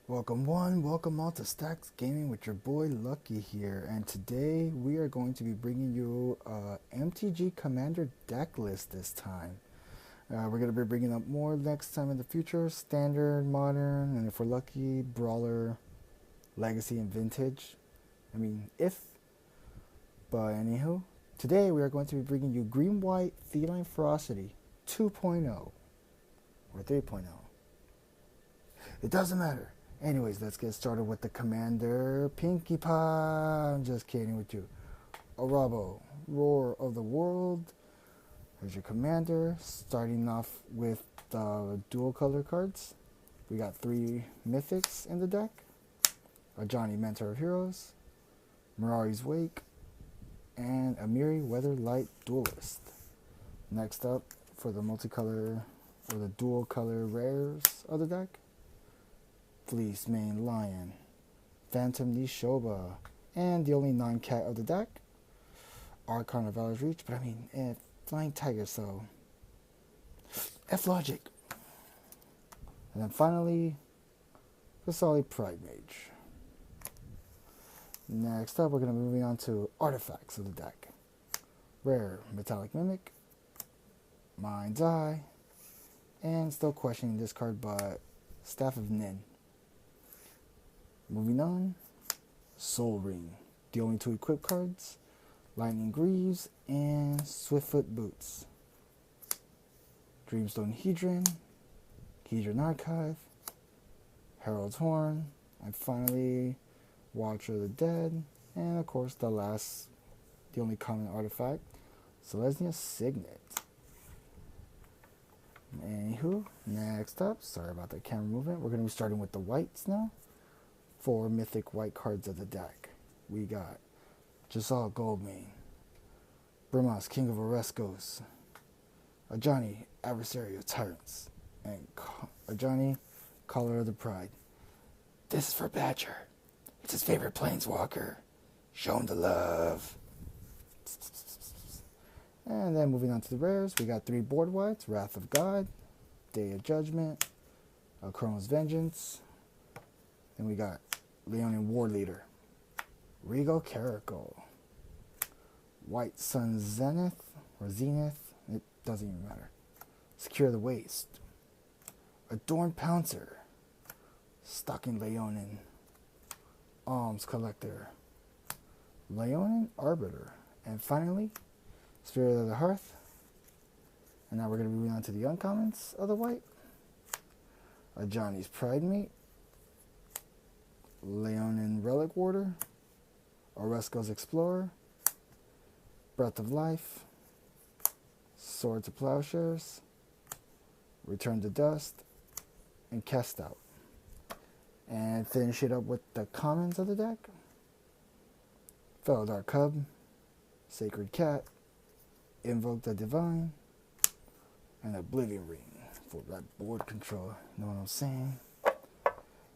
Welcome one, welcome all to Stacks Gaming with your boy Lucky here, and today we are going to be bringing you MTG Commander deck list this time. We're going to be bringing up more next time in the future, standard, modern, and if we're lucky, brawler, legacy, and vintage. But anywho, today we are going to be bringing you Green-White Feline Ferocity 2.0 or 3.0. It doesn't matter. Anyways, let's get started with the Commander Pinkie Pie. I'm just kidding with you. Arahbo, Roar of the World. Here's your Commander. Starting off with the dual color cards. We got 3 Mythics in the deck. Ajani, Mentor of Heroes. Mirari's Wake. And Amiri, Weatherlight Duelist. Next up, for the multicolor or the dual color rares of the deck. Fleece Mane Lion, Phantom Nishoba, and the only non-cat of the deck, Archon of Valor's Reach, but Flying Tiger, so F-Logic. And then finally, Kasali Pride Mage. Next up, we're going to be moving on to artifacts of the deck. Rare Metallic Mimic, Mind's Eye, and still questioning this card, but Staff of Nin. Moving on, Soul Ring, the only 2 equipped cards, Lightning Greaves, and Swiftfoot Boots. Dreamstone Hedron, Hedron Archive, Herald's Horn, and finally, Watcher of the Dead, and of course the only common artifact, Selesnya Signet. Anywho, next up, sorry about the camera movement, we're going to be starting with the whites now. 4 mythic white cards of the deck. We got Jasal Goldmane, Brimmas, King of Oreskos, Ajani, Adversary of Tyrants, and Ajani, Caller of the Pride. This is for Badger. It's his favorite planeswalker. Show him the love. And then moving on to the rares, we got 3 board whites, Wrath of God, Day of Judgment, Chronos Vengeance. Then we got Leonin War Leader, Regal Caracal, White Sun Zenith, it doesn't even matter. Secure the Waste, Adorned Pouncer, Stalking Leonin, Alms Collector, Leonin Arbiter, and finally, Spirit of the Hearth. And now we're going to be moving on to the uncommons of the white. Ajani's Pride Mate, Leonin Relic Warder, Oreskos Explorer, Breath of Life, Sword to Plowshares, Return to Dust, and Cast Out. And finish it up with the commons of the deck. Felidar Cub, Sacred Cat, Invoke the Divine, and Oblivion Ring for that board control. You know what I'm saying?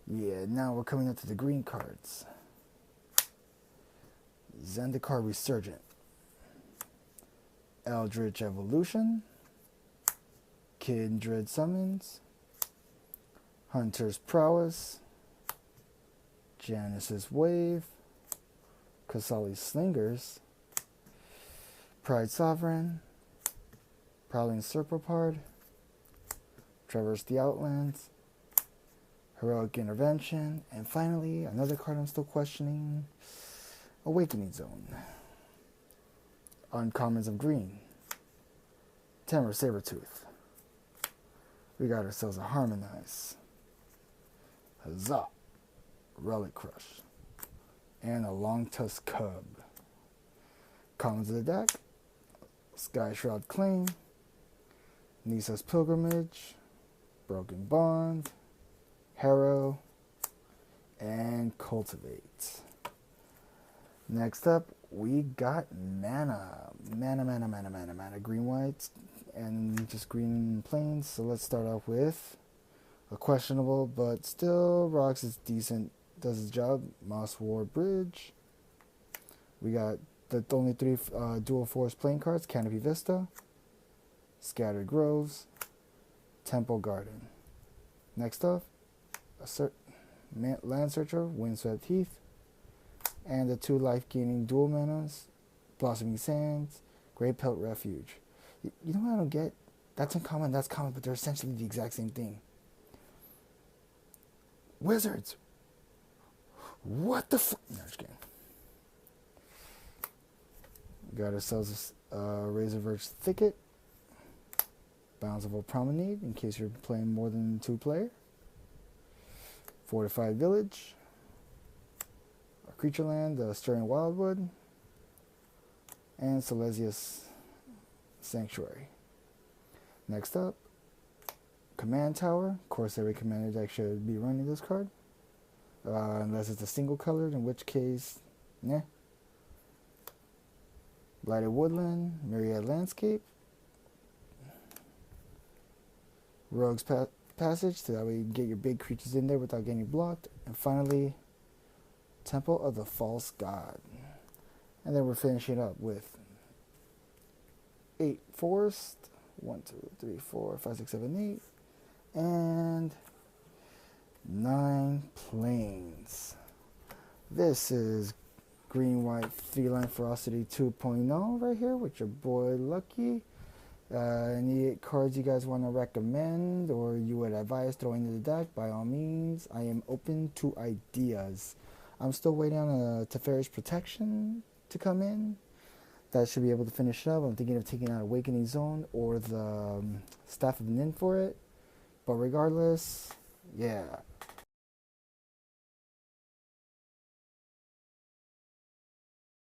Yeah, now we're coming up to the green cards. Zendikar Resurgent, Eldritch Evolution, Kindred Summons, Hunter's Prowess, Janice's Wave, Kasali Slingers, Pride Sovereign, Prowling Serpapard, Traverse the Outlands, Heroic Intervention, and finally, another card I'm still questioning, Awakening Zone. Uncommons of green, Tamara Sabertooth. We got ourselves a Harmonize, Huzzah, Relic Crush, and a Longtusk Cub. Commons of the deck, Sky Shroud Claim, Nisa's Pilgrimage, Broken Bond, Harrow, and Cultivate. Next up, we got mana. Mana, green whites, and just green plains. So let's start off with a questionable, but still rocks is decent, does its job, Moss War Bridge. We got the only 3 dual force playing cards, Canopy Vista, Scattered Groves, Temple Garden. Next up, Land Searcher, Windswept Heath, and the 2 life gaining dual manas, Blossoming Sands, Great Pelt Refuge. You know what I don't get? That's uncommon, that's common, but they're essentially the exact same thing. Wizards! What the fuck? No, just kidding. Got ourselves a Razorverge Thicket, Bountiful Promenade, in case you're playing more than 2 player. Fortified Village, a creature land, Stirring Wildwood, and Silesia's Sanctuary. Next up, Command Tower. Of course, every commander deck should be running this card, unless it's a single colored, in which case, nah. Blighted Woodland, Myriad Landscape, Rogue's Passage, so that way you can get your big creatures in there without getting blocked. And finally, Temple of the False God. And then we're finishing up with 8 Forest, 1, 2, 3, 4, 5, 6, 7, 8, and 9 Plains. This is Green-White Feline Ferocity 2.0 right here with your boy Lucky. Any cards you guys want to recommend or you would advise throwing into the deck, by all means. I am open to ideas. I'm still waiting on a Teferi's Protection to come in. That should be able to finish up. I'm thinking of taking out Awakening Zone or the Staff of Nin for it. But regardless, yeah.